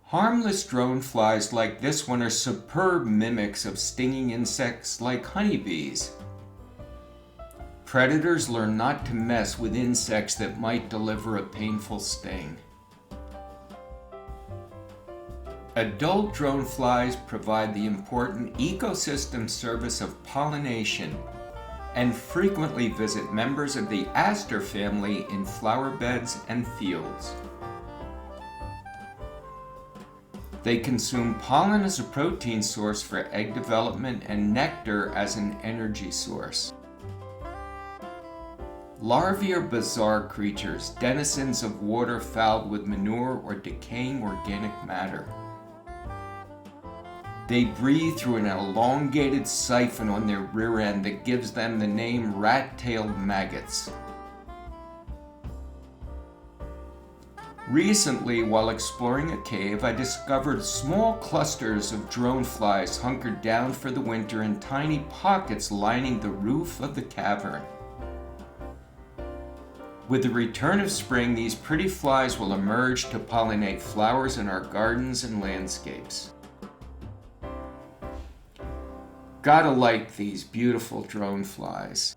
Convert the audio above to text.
Harmless drone flies like this one are superb mimics of stinging insects like honeybees. Predators learn not to mess with insects that might deliver a painful sting. Adult drone flies provide the important ecosystem service of pollination and frequently visit members of the aster family in flower beds and fields. They consume pollen as a protein source for egg development and nectar as an energy source. Larvae are bizarre creatures, denizens of water fouled with manure or decaying organic matter. They breathe through an elongated siphon on their rear end that gives them the name rat-tailed maggots. Recently, while exploring a cave, I discovered small clusters of drone flies hunkered down for the winter in tiny pockets lining the roof of the cavern. With the return of spring, these pretty flies will emerge to pollinate flowers in our gardens and landscapes. Gotta like these beautiful drone flies.